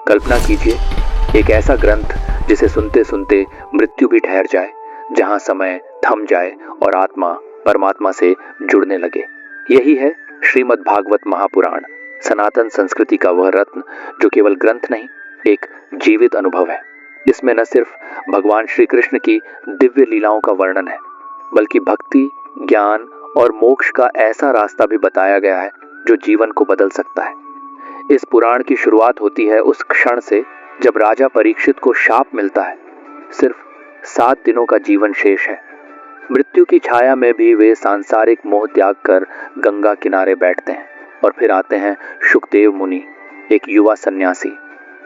कल्पना कीजिए, एक ऐसा ग्रंथ जिसे सुनते सुनते मृत्यु भी ठहर जाए, जहां समय थम जाए और आत्मा परमात्मा से जुड़ने लगे। यही है श्रीमद् भागवत महापुराण, सनातन संस्कृति का वह रत्न जो केवल ग्रंथ नहीं, एक जीवित अनुभव है। इसमें न सिर्फ भगवान श्री कृष्ण की दिव्य लीलाओं का वर्णन है, बल्कि भक्ति, ज्ञान और मोक्ष का ऐसा रास्ता भी बताया गया है जो जीवन को बदल सकता है। इस पुराण की शुरुआत होती है उस क्षण से जब राजा परीक्षित को शाप मिलता है। सिर्फ 7 दिनों का जीवन शेष है। मृत्यु की छाया में भी वे सांसारिक मोह त्याग कर गंगा किनारे बैठते हैं और फिर आते हैं शुकदेव मुनि, एक युवा सन्यासी,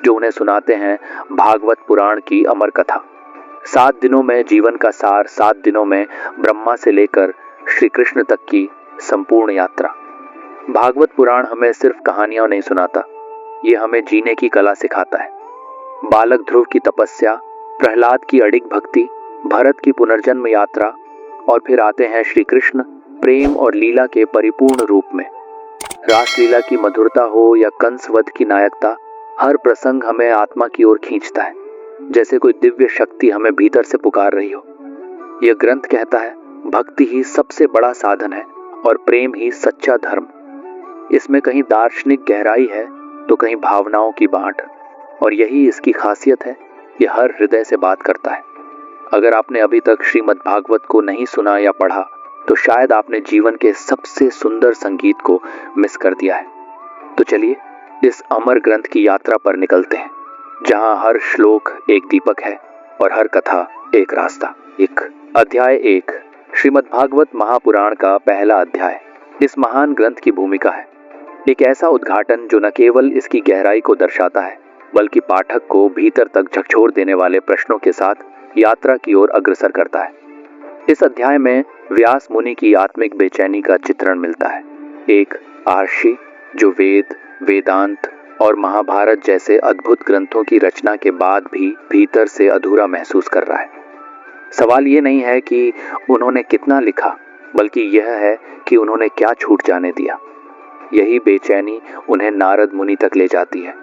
जो उन्हें सुनाते हैं भागवत पुराण की अमर कथा। 7 दिनों में जीवन का सार, 7 दिनों में ब्रह्मा से लेकर श्री कृष्ण तक की संपूर्ण यात्रा। भागवत पुराण हमें सिर्फ कहानियां नहीं सुनाता, ये हमें जीने की कला सिखाता है। बालक ध्रुव की तपस्या, प्रहलाद की अडिग भक्ति, भरत की पुनर्जन्म यात्रा और फिर आते हैं श्री कृष्ण प्रेम और लीला के परिपूर्ण रूप में। रासलीला की मधुरता हो या कंस वध की नायकता, हर प्रसंग हमें आत्मा की ओर खींचता है, जैसे कोई दिव्य शक्ति हमें भीतर से पुकार रही हो। यह ग्रंथ कहता है भक्ति ही सबसे बड़ा साधन है और प्रेम ही सच्चा धर्म। इसमें कहीं दार्शनिक गहराई है तो कहीं भावनाओं की बांट, और यही इसकी खासियत है, यह हर हृदय से बात करता है। अगर आपने अभी तक श्रीमद् भागवत को नहीं सुना या पढ़ा तो शायद आपने जीवन के सबसे सुंदर संगीत को मिस कर दिया है। तो चलिए इस अमर ग्रंथ की यात्रा पर निकलते हैं, जहां हर श्लोक एक दीपक है और हर कथा एक रास्ता। अध्याय 1, श्रीमद् भागवत महापुराण का पहला अध्याय इस महान ग्रंथ की भूमिका है। एक ऐसा उद्घाटन जो न केवल इसकी गहराई को दर्शाता है, बल्कि पाठक को भीतर तक झकझोर देने वाले प्रश्नों के साथ यात्रा की ओर अग्रसर करता है। इस अध्याय में व्यास मुनि की आत्मिक बेचैनी का चित्रण मिलता है। एक आर्षि जो वेद, वेदांत और महाभारत जैसे अद्भुत ग्रंथों की रचना के बाद भी भीतर से अधूरा महसूस कर रहा है। सवाल ये नहीं है कि उन्होंने कितना लिखा, बल्कि यह है कि उन्होंने क्या छूट जाने दिया। यही बेचैनी उन्हें नारद मुनि तक ले जाती है,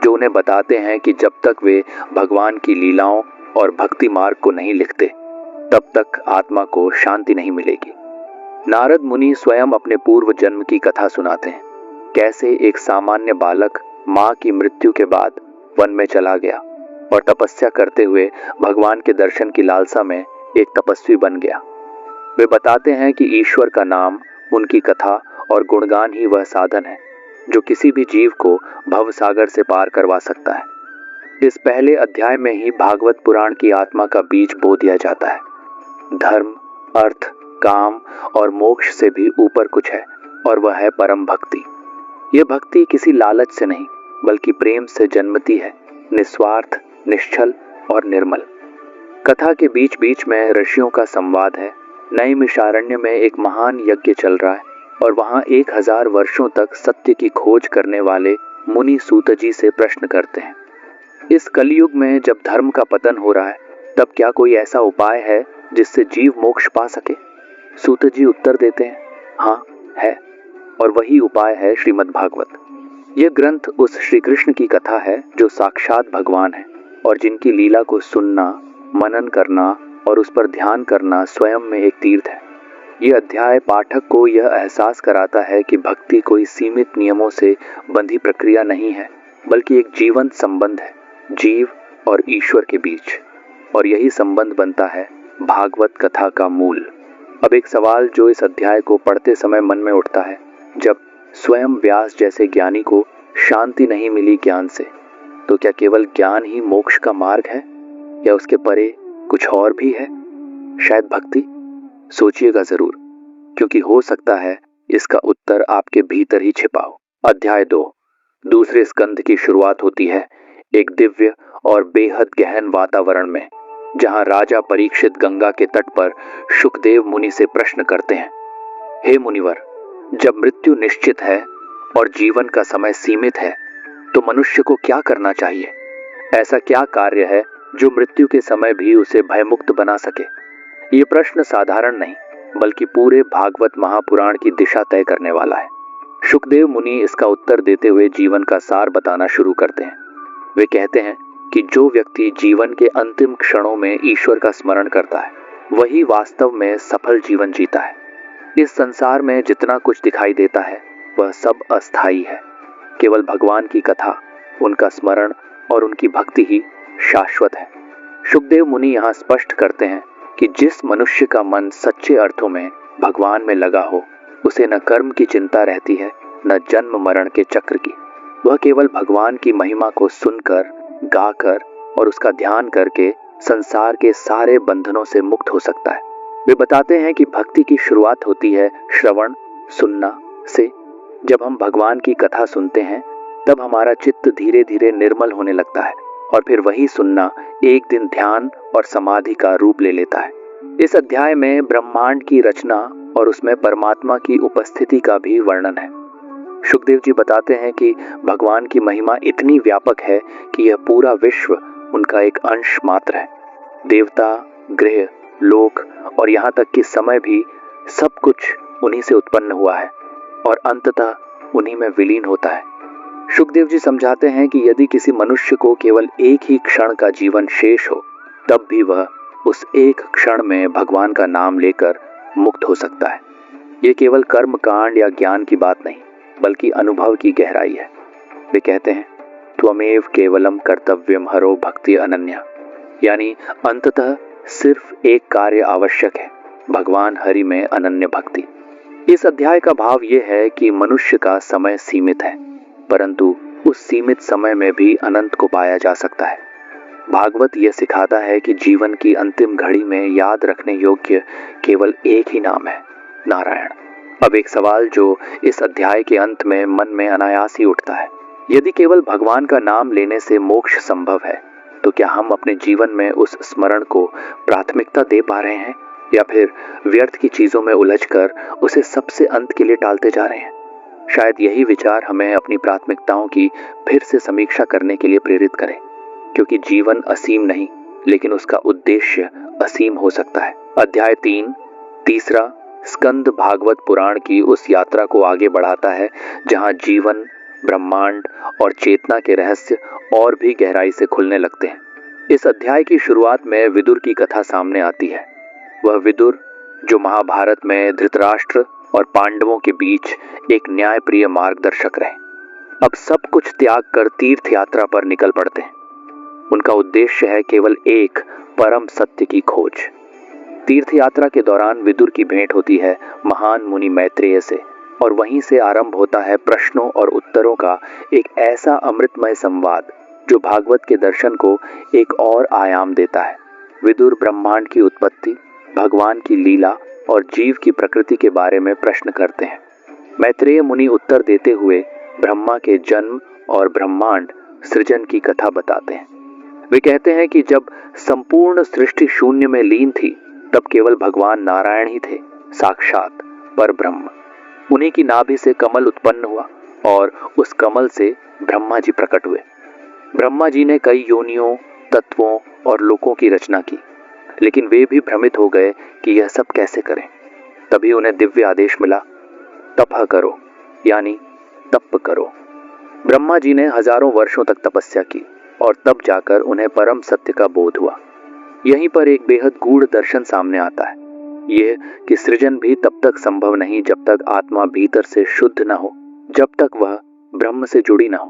जो उन्हें बताते हैं कि जब तक वे भगवान की लीलाओं और भक्ति मार्ग को नहीं लिखते, तब तक आत्मा को शांति नहीं मिलेगी। नारद मुनि स्वयं अपने पूर्व जन्म की कथा सुनाते हैं, कैसे एक सामान्य बालक मां की मृत्यु के बाद वन में चला गया और तपस्या करते हुए भगवान के दर्शन की लालसा में एक तपस्वी बन गया। वे बताते हैं कि ईश्वर का नाम, उनकी कथा और गुणगान ही वह साधन है जो किसी भी जीव को भव सागर से पार करवा सकता है। इस पहले अध्याय में ही भागवत पुराण की आत्मा का बीज बो दिया जाता है। धर्म, अर्थ, काम और मोक्ष से भी ऊपर कुछ है, और वह है परम भक्ति। यह भक्ति किसी लालच से नहीं, बल्कि प्रेम से जन्मती है, निस्वार्थ, निश्चल और निर्मल। कथा के बीच बीच में ऋषियों का संवाद है। नैमिषारण्य में एक महान यज्ञ चल रहा है और वहां 1000 वर्षों तक सत्य की खोज करने वाले मुनि सूत जी से प्रश्न करते हैं, इस कलयुग में जब धर्म का पतन हो रहा है, तब क्या कोई ऐसा उपाय है जिससे जीव मोक्ष पा सके? सूत जी उत्तर देते हैं, हाँ है, और वही उपाय है श्रीमद् भागवत। यह ग्रंथ उस श्री कृष्ण की कथा है जो साक्षात भगवान है और जिनकी लीला को सुनना, मनन करना और उस पर ध्यान करना स्वयं में एक तीर्थ है। यह अध्याय पाठक को यह एहसास कराता है कि भक्ति कोई सीमित नियमों से बंधी प्रक्रिया नहीं है, बल्कि एक जीवंत संबंध है जीव और ईश्वर के बीच, और यही संबंध बनता है भागवत कथा का मूल। अब एक सवाल जो इस अध्याय को पढ़ते समय मन में उठता है, जब स्वयं व्यास जैसे ज्ञानी को शांति नहीं मिली ज्ञान से, तो क्या केवल ज्ञान ही मोक्ष का मार्ग है, या उसके परे कुछ और भी है? शायद भक्ति? सोचिएगा जरूर, क्योंकि हो सकता है इसका उत्तर आपके भीतर ही छिपा हो। अध्याय 2, दूसरे स्कंध की शुरुआत होती है एक दिव्य और बेहद गहन वातावरण में, जहां राजा परीक्षित गंगा के तट पर शुकदेव मुनि से प्रश्न करते हैं, हे मुनिवर, जब मृत्यु निश्चित है और जीवन का समय सीमित है, तो मनुष्य को क्या करना चाहिए? ऐसा क्या कार्य है जो मृत्यु के समय भी उसे भयमुक्त बना सके? ये प्रश्न साधारण नहीं, बल्कि पूरे भागवत महापुराण की दिशा तय करने वाला है। शुकदेव मुनि इसका उत्तर देते हुए जीवन का सार बताना शुरू करते हैं। वे कहते हैं कि जो व्यक्ति जीवन के अंतिम क्षणों में ईश्वर का स्मरण करता है वही वास्तव में सफल जीवन जीता है। इस संसार में जितना कुछ दिखाई देता है वह सब अस्थायी है। केवल भगवान की कथा, उनका स्मरण और उनकी भक्ति ही शाश्वत है। शुकदेव मुनि यहाँ स्पष्ट करते हैं कि जिस मनुष्य का मन सच्चे अर्थों में भगवान में लगा हो उसे न कर्म की चिंता रहती है न जन्म मरण के चक्र की। वह केवल भगवान की महिमा को सुनकर, गाकर और उसका ध्यान करके संसार के सारे बंधनों से मुक्त हो सकता है। वे बताते हैं कि भक्ति की शुरुआत होती है श्रवण, सुनना से। जब हम भगवान की कथा सुनते हैं तब हमारा चित्त धीरे धीरे निर्मल होने लगता है और फिर वही सुनना एक दिन ध्यान और समाधि का रूप ले लेता है। इस अध्याय में ब्रह्मांड की रचना और उसमें परमात्मा की उपस्थिति का भी वर्णन है। शुकदेव जी बताते हैं कि भगवान की महिमा इतनी व्यापक है कि यह पूरा विश्व उनका एक अंश मात्र है। देवता, ग्रह, लोक और यहाँ तक कि समय भी सब कुछ उन्हीं से उत्पन्न हुआ है और अंततः उन्हीं में विलीन होता है। शुकदेव जी समझाते हैं कि यदि किसी मनुष्य को केवल एक ही क्षण का जीवन शेष हो तब भी वह उस एक क्षण में भगवान का नाम लेकर मुक्त हो सकता है। ये केवल कर्म कांड या ज्ञान की बात नहीं बल्कि अनुभव की गहराई है। वे कहते हैं त्वमेव केवलम कर्तव्यम हरो भक्ति अनन्या, यानी अंततः सिर्फ एक कार्य आवश्यक है, भगवान हरि में अनन्य भक्ति। इस अध्याय का भाव यह है कि मनुष्य का समय सीमित है परंतु उस सीमित समय में भी अनंत को पाया जा सकता है। भागवत यह सिखाता है कि जीवन की अंतिम घड़ी में याद रखने योग्य केवल एक ही नाम है, नारायण। अब एक सवाल जो इस अध्याय के अंत में मन में अनायास ही उठता है, यदि केवल भगवान का नाम लेने से मोक्ष संभव है तो क्या हम अपने जीवन में उस स्मरण को प्राथमिकता दे पा रहे हैं या फिर व्यर्थ की चीजों में उलझकर उसे सबसे अंत के लिए टालते जा रहे हैं? शायद यही विचार हमें अपनी प्राथमिकताओं की फिर से समीक्षा करने के लिए प्रेरित करे, क्योंकि जीवन असीम नहीं लेकिन उसका उद्देश्य असीम हो सकता है। अध्याय 3, तीसरा स्कंद भागवत पुराण की उस यात्रा को आगे बढ़ाता है जहां जीवन, ब्रह्मांड और चेतना के रहस्य और भी गहराई से खुलने लगते हैं। इस अध्याय की शुरुआत में विदुर की कथा सामने आती है। वह विदुर जो महाभारत में धृतराष्ट्र और पांडवों के बीच एक न्यायप्रिय मार्गदर्शक रहे, अब सब कुछ त्याग कर तीर्थ यात्रा पर निकल पड़ते हैं। उनका उद्देश्य है केवल एक परम सत्य की खोज। तीर्थ यात्रा के दौरान विदुर की भेंट होती है महान मुनि मैत्रेय से और वहीं से आरंभ होता है प्रश्नों और उत्तरों का एक ऐसा अमृतमय संवाद जो भागवत के दर्शन को एक और आयाम देता है। विदुर ब्रह्मांड की उत्पत्ति, भगवान की लीला और जीव की प्रकृति के बारे में प्रश्न करते हैं। मैत्रेय मुनि उत्तर देते हुए ब्रह्मा के जन्म और ब्रह्मांड सृजन की कथा बताते हैं। वे कहते हैं कि जब संपूर्ण सृष्टि शून्य में लीन थी तब केवल भगवान नारायण ही थे, साक्षात पर ब्रह्म। उन्हीं की नाभि से कमल उत्पन्न हुआ और उस कमल से ब्रह्मा जी प्रकट हुए। ब्रह्मा जी ने कई योनियों, तत्वों और लोकों की रचना की, लेकिन वे भी भ्रमित हो गए कि यह सब कैसे करें। तभी उन्हें दिव्य आदेश मिला, तप करो, यानी तप करो। ब्रह्मा जी ने हजारों वर्षों तक तपस्या की और तब जाकर उन्हें परम सत्य का बोध हुआ। यहीं पर एक बेहद गूढ़ दर्शन सामने आता है, यह कि सृजन भी तब तक संभव नहीं जब तक आत्मा भीतर से शुद्ध न हो, जब तक वह ब्रह्म से जुड़ी न हो।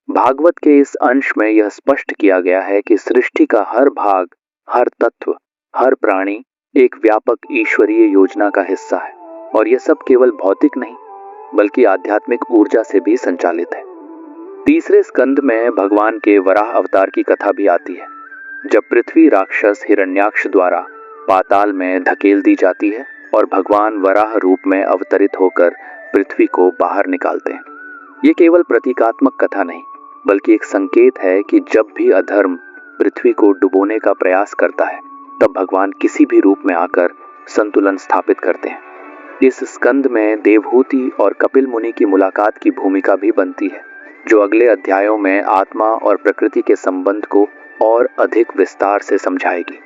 भागवत के इस अंश में यह स्पष्ट किया गया है कि सृष्टि का हर भाग, हर तत्व, हर प्राणी एक व्यापक ईश्वरीय योजना का हिस्सा है और यह सब केवल भौतिक नहीं बल्कि आध्यात्मिक ऊर्जा से भी संचालित है। तीसरे स्कंद में भगवान के वराह अवतार की कथा भी आती है, जब पृथ्वी राक्षस हिरण्याक्ष द्वारा पाताल में धकेल दी जाती है और भगवान वराह रूप में अवतरित होकर पृथ्वी को बाहर निकालते हैं। ये केवल प्रतीकात्मक कथा नहीं बल्कि एक संकेत है कि जब भी अधर्म पृथ्वी को डुबोने का प्रयास करता है तब भगवान किसी भी रूप में आकर संतुलन स्थापित करते हैं। इस स्कंद में देवहूति और कपिल मुनि की मुलाकात की भूमिका भी बनती है, जो अगले अध्यायों में आत्मा और प्रकृति के संबंध को और अधिक विस्तार से समझाएगी।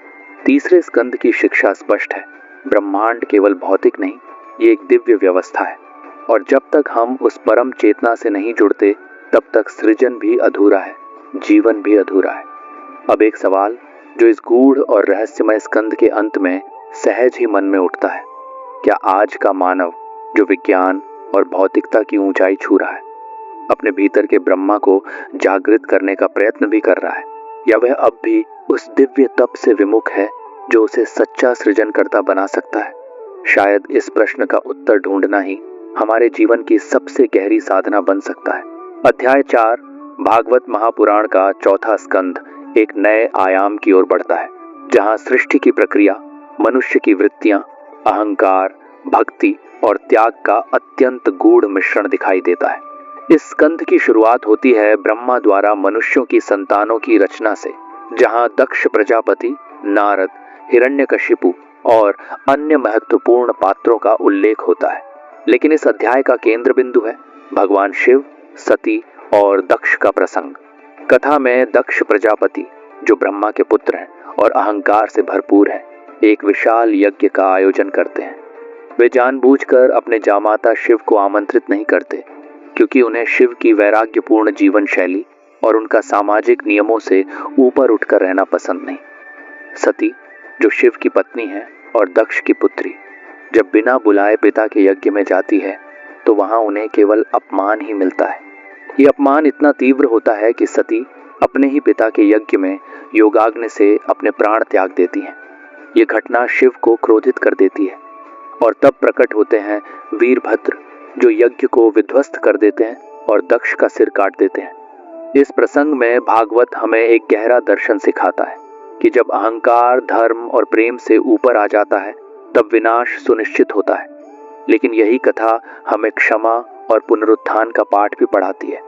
तीसरे स्कंद की शिक्षा स्पष्ट है, ब्रह्मांड केवल भौतिक नहीं, ये एक दिव्य व्यवस्था है और जब तक हम उस परम चेतना से नहीं जुड़ते तब तक सृजन भी अधूरा है जीवन भी अधूरा है। अब एक सवाल जो इस गूढ़ और रहस्यमय स्कंद के अंत में सहज ही मन में उठता है, क्या आज का मानव जो विज्ञान और भौतिकता की ऊंचाई छू रहा है, अपने भीतर के ब्रह्मा को जागृत करने का प्रयत्न भी कर रहा है, या वह अब भी उस दिव्य तप से विमुख है जो उसे सच्चा सृजनकर्ता बना सकता है? शायद इस प्रश्न का उत्तर ढूंढना ही हमारे जीवन की सबसे गहरी साधना बन सकता है। अध्याय 4 भागवत महापुराण का चौथा स्कंद एक नए आयाम की ओर बढ़ता है, जहां सृष्टि की प्रक्रिया, मनुष्य की वृत्तियां, अहंकार, भक्ति और त्याग का अत्यंत गूढ़ मिश्रण दिखाई देता है। इस स्कंद की शुरुआत होती है ब्रह्मा द्वारा मनुष्यों की संतानों की रचना से, जहां दक्ष प्रजापति, नारद, हिरण्यकशिपु और अन्य महत्वपूर्ण पात्रों का उल्लेख होता है। लेकिन इस अध्याय का केंद्र बिंदु है भगवान शिव, सती और दक्ष का प्रसंग। कथा में दक्ष प्रजापति, जो ब्रह्मा के पुत्र हैं और अहंकार से भरपूर हैं, एक विशाल यज्ञ का आयोजन करते हैं। वे जानबूझकर अपने जामाता शिव को आमंत्रित नहीं करते, क्योंकि उन्हें शिव की वैराग्यपूर्ण जीवन शैली और उनका सामाजिक नियमों से ऊपर उठकर रहना पसंद नहीं। सती, जो शिव की पत्नी है और दक्ष की पुत्री, जब बिना बुलाए पिता के यज्ञ में जाती है तो वहां उन्हें केवल अपमान ही मिलता है। ये अपमान इतना तीव्र होता है कि सती अपने ही पिता के यज्ञ में योगाग्नि से अपने प्राण त्याग देती हैं। ये घटना शिव को क्रोधित कर देती है और तब प्रकट होते हैं वीरभद्र, जो यज्ञ को विध्वस्त कर देते हैं और दक्ष का सिर काट देते हैं। इस प्रसंग में भागवत हमें एक गहरा दर्शन सिखाता है कि जब अहंकार, धर्म और प्रेम से ऊपर आ जाता है तब विनाश सुनिश्चित होता है। लेकिन यही कथा हमें क्षमा और पुनरुत्थान का पाठ भी पढ़ाती है।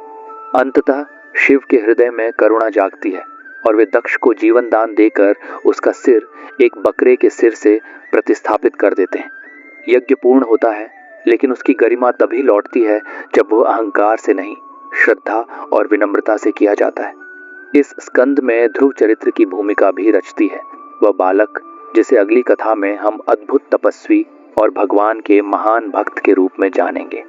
अंततः शिव के हृदय में करुणा जागती है और वे दक्ष को जीवन दान देकर उसका सिर एक बकरे के सिर से प्रतिस्थापित कर देते हैं। यज्ञ पूर्ण होता है, लेकिन उसकी गरिमा तभी लौटती है जब वह अहंकार से नहीं, श्रद्धा और विनम्रता से किया जाता है। इस स्कंद में ध्रुव चरित्र की भूमिका भी रचती है, वह बालक जिसे अगली कथा में हम अद्भुत तपस्वी और भगवान के महान भक्त के रूप में जानेंगे।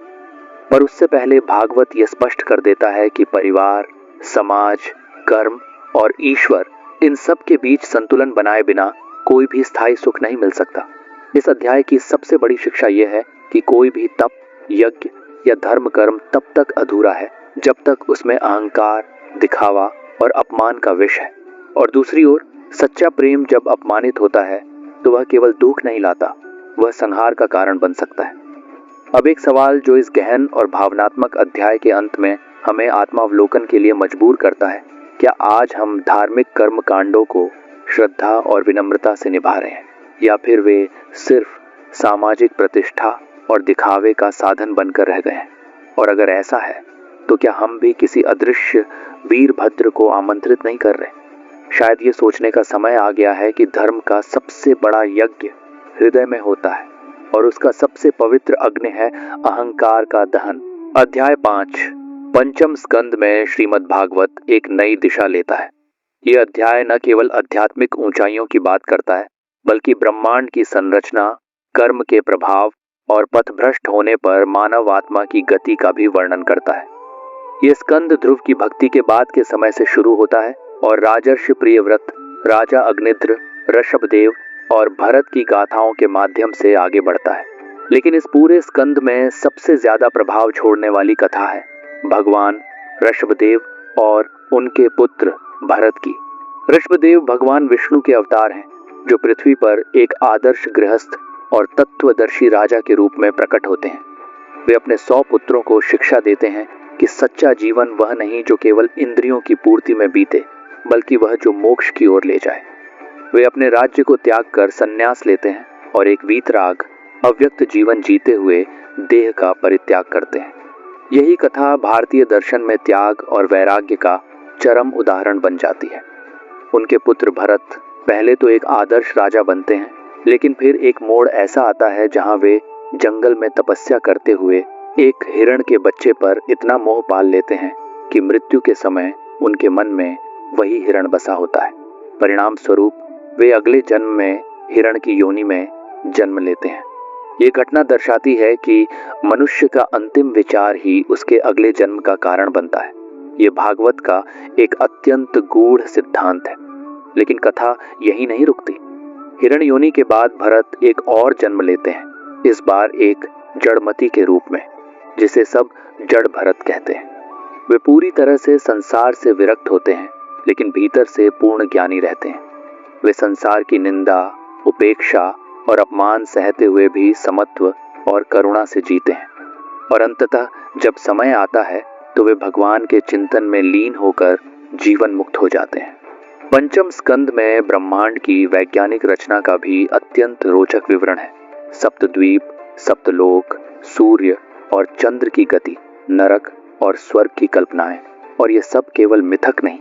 पर उससे पहले भागवत यह स्पष्ट कर देता है कि परिवार, समाज, कर्म और ईश्वर, इन सब के बीच संतुलन बनाए बिना कोई भी स्थायी सुख नहीं मिल सकता। इस अध्याय की सबसे बड़ी शिक्षा यह है कि कोई भी तप, यज्ञ या धर्म कर्म तब तक अधूरा है जब तक उसमें अहंकार, दिखावा और अपमान का विष है। और दूसरी ओर सच्चा प्रेम जब अपमानित होता है तो वह केवल दुख नहीं लाता, वह संहार का कारण बन सकता है। अब एक सवाल जो इस गहन और भावनात्मक अध्याय के अंत में हमें आत्मावलोकन के लिए मजबूर करता है, क्या आज हम धार्मिक कर्म कांडों को श्रद्धा और विनम्रता से निभा रहे हैं, या फिर वे सिर्फ सामाजिक प्रतिष्ठा और दिखावे का साधन बनकर रह गए हैं? और अगर ऐसा है तो क्या हम भी किसी अदृश्य वीरभद्र को आमंत्रित नहीं कर रहे? शायद ये सोचने का समय आ गया है कि धर्म का सबसे बड़ा यज्ञ हृदय में होता है और उसका सबसे पवित्र अग्नि है अहंकार का दहन। अध्याय 5 पंचम स्कंद में श्रीमद् भागवत एक नई दिशा लेता है। ये अध्याय न केवल आध्यात्मिक ऊंचाइयों की बात करता है, बल्कि ब्रह्मांड की संरचना, कर्म के प्रभाव और पथभ्रष्ट होने पर मानव आत्मा की गति का भी वर्णन करता है। ये स्कंद ध्रुव की भक्ति के बाद के समय से शुरू होता है और राजर्षि प्रियव्रत, राजा अग्निद्र, ऋषभदेव और भरत की गाथाओं के माध्यम से आगे बढ़ता है। लेकिन इस पूरे स्कंद में सबसे ज्यादा प्रभाव छोड़ने वाली कथा है भगवान ऋषभदेव और उनके पुत्र भरत की। ऋषभदेव भगवान विष्णु के अवतार हैं, जो पृथ्वी पर एक आदर्श गृहस्थ और तत्वदर्शी राजा के रूप में प्रकट होते हैं। वे अपने 100 पुत्रों को शिक्षा देते हैं कि सच्चा जीवन वह नहीं जो केवल इंद्रियों की पूर्ति में बीते, बल्कि वह जो मोक्ष की ओर ले जाए। वे अपने राज्य को त्याग कर संन्यास लेते हैं और एक वीतराग, अव्यक्त जीवन जीते हुए देह का परित्याग करते हैं। यही कथा भारतीय दर्शन में त्याग और वैराग्य का चरम उदाहरण बन जाती है। उनके पुत्र भरत पहले तो एक आदर्श राजा बनते हैं, लेकिन फिर एक मोड़ ऐसा आता है जहां वे जंगल में तपस्या करते हुए एक हिरण के बच्चे पर इतना मोह पाल लेते हैं कि मृत्यु के समय उनके मन में वही हिरण बसा होता है। परिणाम स्वरूप वे अगले जन्म में हिरण की योनि में जन्म लेते हैं। ये घटना दर्शाती है कि मनुष्य का अंतिम विचार ही उसके अगले जन्म का कारण बनता है। ये भागवत का एक अत्यंत गूढ़ सिद्धांत है। लेकिन कथा यही नहीं रुकती। हिरण्योनि के बाद भरत एक और जन्म लेते हैं, इस बार एक जड़मति के रूप में, जिसे सब जड़ भरत कहते हैं। वे पूरी तरह से संसार से विरक्त होते हैं, लेकिन भीतर से पूर्ण ज्ञानी रहते हैं। वे संसार की निंदा, उपेक्षा और अपमान सहते हुए भी समत्व और करुणा से जीते हैं, और अंततः जब समय आता है तो वे भगवान के चिंतन में लीन होकर जीवन मुक्त हो जाते हैं। पंचम स्कंद में ब्रह्मांड की वैज्ञानिक रचना का भी अत्यंत रोचक विवरण है। सप्तद्वीप, सप्तलोक, सूर्य और चंद्र की गति, नरक और स्वर्ग की कल्पनाएं, और ये सब केवल मिथक नहीं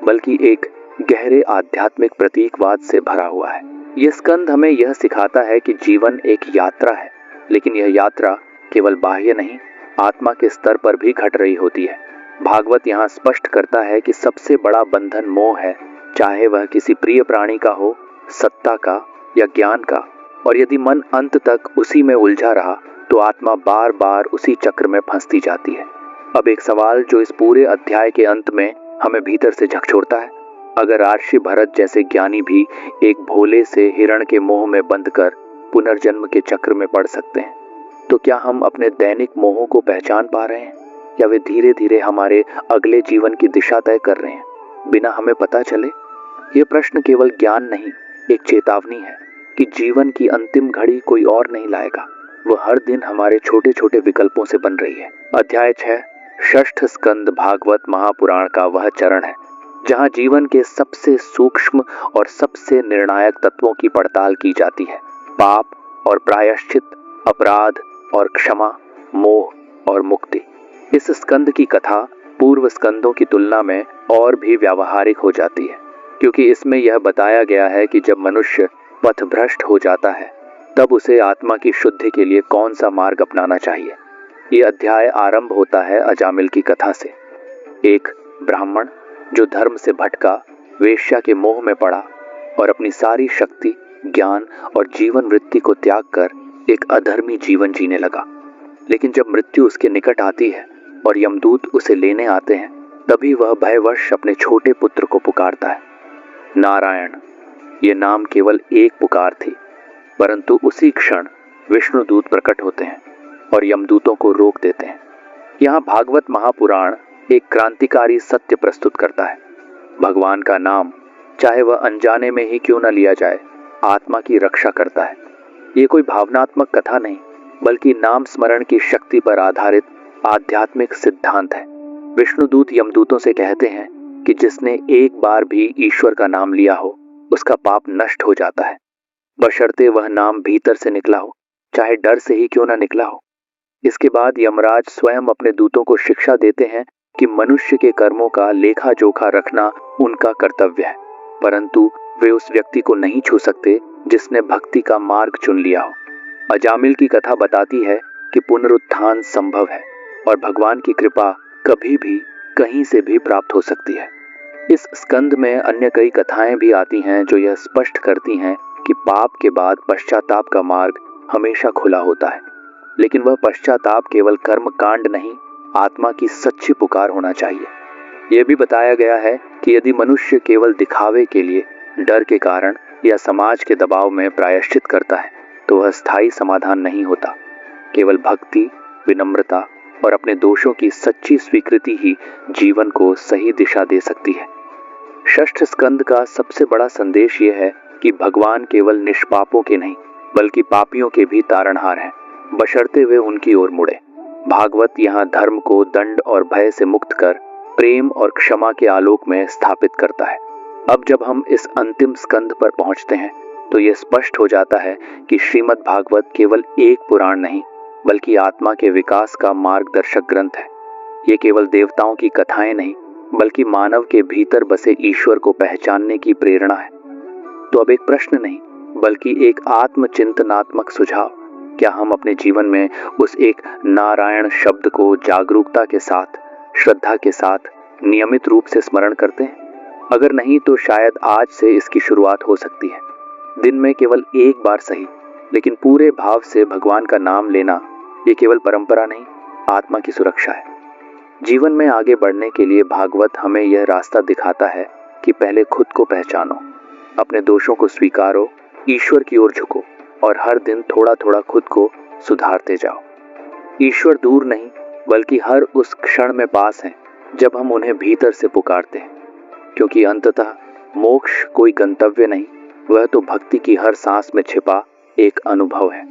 बल्कि एक गहरे आध्यात्मिक प्रतीकवाद से भरा हुआ है। यह स्कंद हमें यह सिखाता है कि जीवन एक यात्रा है, लेकिन यह यात्रा केवल बाह्य नहीं, आत्मा के स्तर पर भी घट रही होती है। भागवत यहाँ स्पष्ट करता है कि सबसे बड़ा बंधन मोह है, चाहे वह किसी प्रिय प्राणी का हो, सत्ता का या ज्ञान का, और यदि मन अंत तक उसी में उलझा रहा तो आत्मा बार बार उसी चक्र में फंसती जाती है। अब एक सवाल जो इस पूरे अध्याय के अंत में हमें भीतर से झकझोरता है, अगर रार्षि भरत जैसे ज्ञानी भी एक भोले से हिरण के मोह में बंधकर पुनर्जन्म के चक्र में पड़ सकते हैं, तो क्या हम अपने दैनिक मोहों को पहचान पा रहे हैं, या वे धीरे धीरे हमारे अगले जीवन की दिशा तय कर रहे हैं बिना हमें पता चले? ये प्रश्न केवल ज्ञान नहीं, एक चेतावनी है कि जीवन की अंतिम घड़ी कोई और नहीं लाएगा, वह हर दिन हमारे छोटे छोटे विकल्पों से बन रही है। अध्याय 6 षष्ठ स्कंद भागवत महापुराण का वह चरण है जहाँ जीवन के सबसे सूक्ष्म और सबसे निर्णायक तत्वों की पड़ताल की जाती है। पाप और प्रायश्चित, अपराध और क्षमा, मोह और मुक्ति। इस स्कंद की कथा पूर्व स्कंदों की तुलना में और भी व्यावहारिक हो जाती है, क्योंकि इसमें यह बताया गया है कि जब मनुष्य पथभ्रष्ट हो जाता है तब उसे आत्मा की शुद्धि के लिए कौन सा मार्ग अपनाना चाहिए। ये अध्याय आरंभ होता है अजामिल की कथा से। एक ब्राह्मण जो धर्म से भटका, वेश्या के मोह में पड़ा और अपनी सारी शक्ति, ज्ञान और जीवन वृत्ति को त्याग कर एक अधर्मी जीवन जीने लगा। लेकिन जब मृत्यु उसके निकट आती है और यमदूत उसे लेने आते हैं, तभी वह भयवश अपने छोटे पुत्र को पुकारता है। नारायण, ये नाम केवल एक पुकार थी, परंतु उसी क्षण विष्णुदूत प्रकट होते हैं और यमदूतों को रोक देते हैं। यहाँ भागवत महापुराण एक क्रांतिकारी सत्य प्रस्तुत करता है। भगवान का नाम, चाहे वह अनजाने में ही क्यों न लिया जाए, आत्मा की रक्षा करता है। ये कोई भावनात्मक कथा नहीं, बल्कि नाम स्मरण की शक्ति पर आधारित आध्यात्मिक सिद्धांत है। विष्णुदूत यमदूतों से कहते हैं कि जिसने एक बार भी ईश्वर का नाम लिया हो, उसका पाप नष्ट हो जाता है, बशर्ते वह नाम भीतर से निकला हो, चाहे डर से ही क्यों न निकला हो। इसके बाद यमराज स्वयं अपने दूतों को शिक्षा देते हैं कि मनुष्य के कर्मों का लेखा जोखा रखना उनका कर्तव्य है, परंतु वे उस व्यक्ति को नहीं छू सकते जिसने भक्ति का मार्ग चुन लिया हो। अजामिल की कथा बताती है कि पुनरुत्थान संभव है और भगवान की कृपा कभी भी कहीं से भी प्राप्त हो सकती है। इस स्कंद में अन्य कई कथाएं भी आती हैं जो यह स्पष्ट करती हैं कि पाप के बाद पश्चाताप का मार्ग हमेशा खुला होता है, लेकिन वह पश्चाताप केवल कर्म कांड नहीं, आत्मा की सच्ची पुकार होना चाहिए। यह भी बताया गया है कि यदि मनुष्य केवल दिखावे के लिए, डर के कारण या समाज के दबाव में प्रायश्चित करता है तो वह स्थायी समाधान नहीं होता। केवल भक्ति, विनम्रता और अपने दोषों की सच्ची स्वीकृति ही जीवन को सही दिशा दे सकती है। षष्ठ स्कंद का सबसे बड़ा संदेश यह है कि भगवान केवल निष्पापों के नहीं बल्कि पापियों के भी तारणहार हैं, बशर्ते वे उनकी ओर मुड़े। भागवत यहाँ धर्म को दंड और भय से मुक्त कर प्रेम और क्षमा के आलोक में स्थापित करता है। अब जब हम इस अंतिम स्कंद पर पहुंचते हैं तो यह स्पष्ट हो जाता है कि श्रीमद् भागवत केवल एक पुराण नहीं बल्कि आत्मा के विकास का मार्गदर्शक ग्रंथ है। ये केवल देवताओं की कथाएं नहीं बल्कि मानव के भीतर बसे ईश्वर को पहचानने की प्रेरणा है। तो अब एक प्रश्न नहीं बल्कि एक आत्मचिंतनात्मक सुझाव, क्या हम अपने जीवन में उस एक नारायण शब्द को जागरूकता के साथ, श्रद्धा के साथ, नियमित रूप से स्मरण करते हैं? अगर नहीं तो शायद आज से इसकी शुरुआत हो सकती है। दिन में केवल एक बार सही, लेकिन पूरे भाव से भगवान का नाम लेना, ये केवल परंपरा नहीं, आत्मा की सुरक्षा है। जीवन में आगे बढ़ने के लिए भागवत हमें यह रास्ता दिखाता है कि पहले खुद को पहचानो, अपने दोषों को स्वीकारो, ईश्वर की ओर झुको और हर दिन थोड़ा थोड़ा खुद को सुधारते जाओ। ईश्वर दूर नहीं बल्कि हर उस क्षण में पास हैं जब हम उन्हें भीतर से पुकारते हैं, क्योंकि अंततः मोक्ष कोई गंतव्य नहीं, वह तो भक्ति की हर सांस में छिपा एक अनुभव है।